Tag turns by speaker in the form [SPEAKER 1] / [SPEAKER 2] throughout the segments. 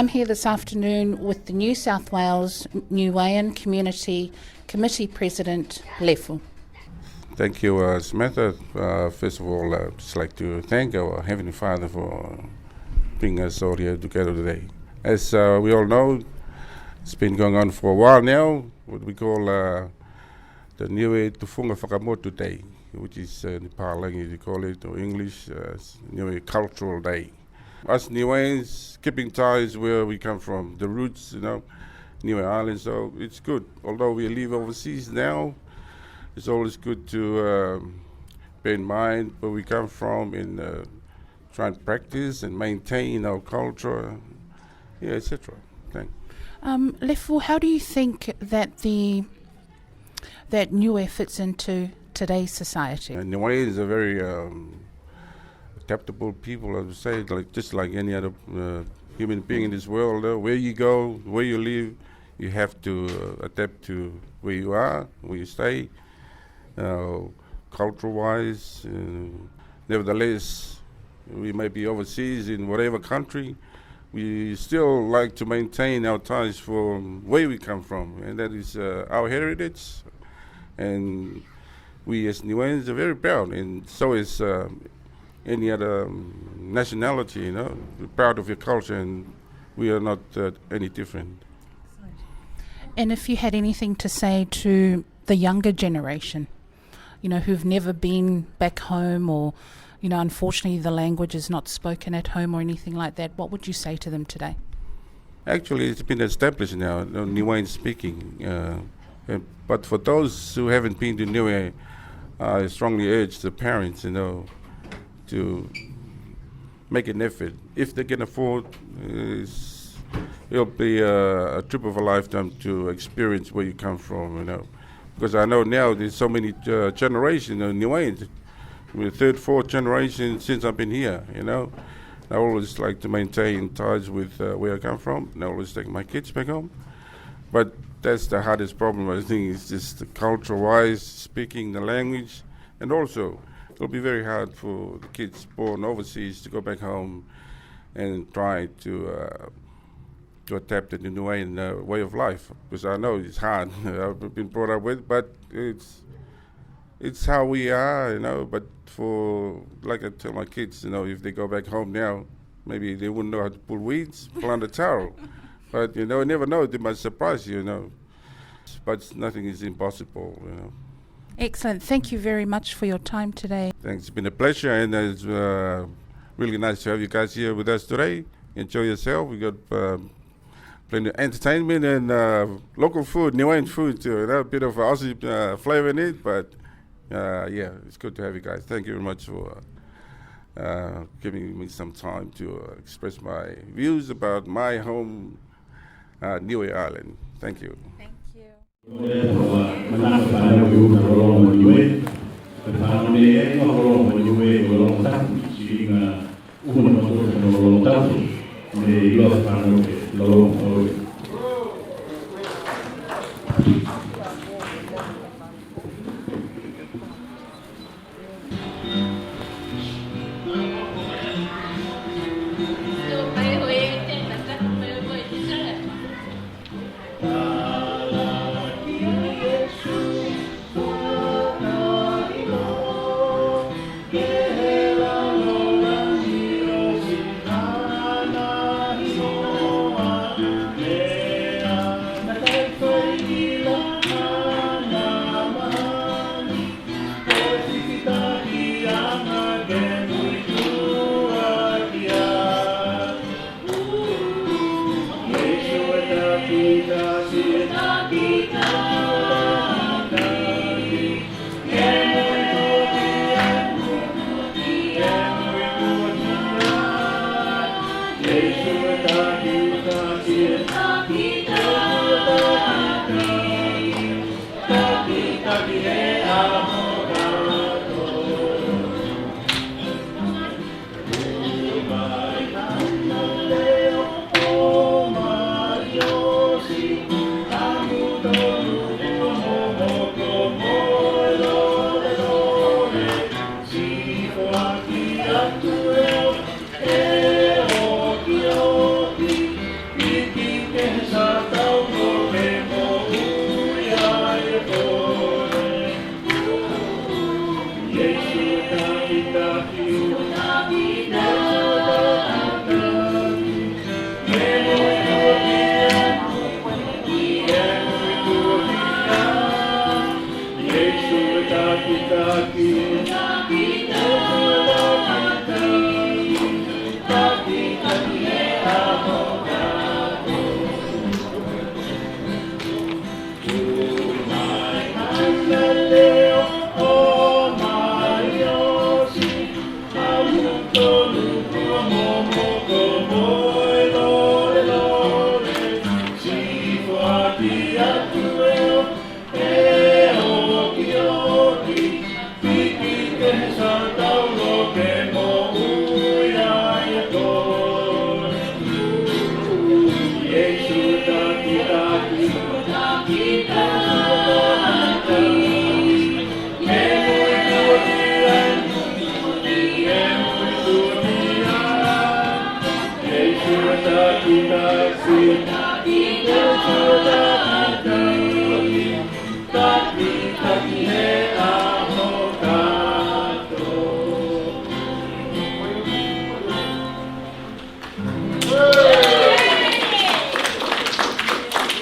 [SPEAKER 1] I'm here this afternoon with the New South Wales NIUEAN Community Committee President Lefu.
[SPEAKER 2] Thank you, Samantha. First of all, I'd just like to thank our Heavenly Father for bringing us all here together today. As we all know, it's been going on for a while now, what we call the Niue Tufunga Whakamotu Day, which is in Nepal language you call it, or English, Niue Cultural Day. Us Niueans keeping ties where we come from, the roots, Niue Island, so it's good. Although we live overseas now, it's always good to bear in mind where we come from and try and practice and maintain our culture, etc. Thanks.
[SPEAKER 1] Lefu, how do you think that that Niue fits into today's society?
[SPEAKER 2] Niueans are very adaptable people, I would say, just like any other human being in this world. Where you go, where you live, you have to adapt to where you are, where you stay, culture-wise. Nevertheless, we may be overseas in whatever country, we still like to maintain our ties from where we come from, and that is our heritage. And we as Niueans are very proud, and so is any other nationality, We're proud of your culture, and we are not any different.
[SPEAKER 1] And if you had anything to say to the younger generation, who've never been back home, or, unfortunately the language is not spoken at home or anything like that, what would you say to them today?
[SPEAKER 2] Actually, it's been established now, Niuean speaking. But for those who haven't been to Niue, I strongly urge the parents, to make an effort. If they can afford, it'll be a trip of a lifetime to experience where you come from, Because I know now there's so many generations of Niueans. We're third, fourth generation since I've been here, I always like to maintain ties with where I come from, and I always take my kids back home. But that's the hardest problem, I think, is just the culture-wise, speaking the language, and also it'll be very hard for the kids born overseas to go back home and try to adapt to the Niuean way of life, because I know it's hard. I've been brought up with, but it's how we are, But like I tell my kids, if they go back home now, maybe they wouldn't know how to pull weeds, plant a taro. But you never know; they might surprise you, But nothing is impossible,
[SPEAKER 1] Excellent. Thank you very much for your time today.
[SPEAKER 2] Thanks. It's been a pleasure, and it's really nice to have you guys here with us today. Enjoy yourself. We got plenty of entertainment and local food, Niuean food too. A bit of Aussie flavor in it, but it's good to have you guys. Thank you very much for giving me some time to express my views about my home, Niue Island. Thank you.
[SPEAKER 1] Thank you.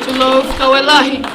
[SPEAKER 3] To love Kawelahi.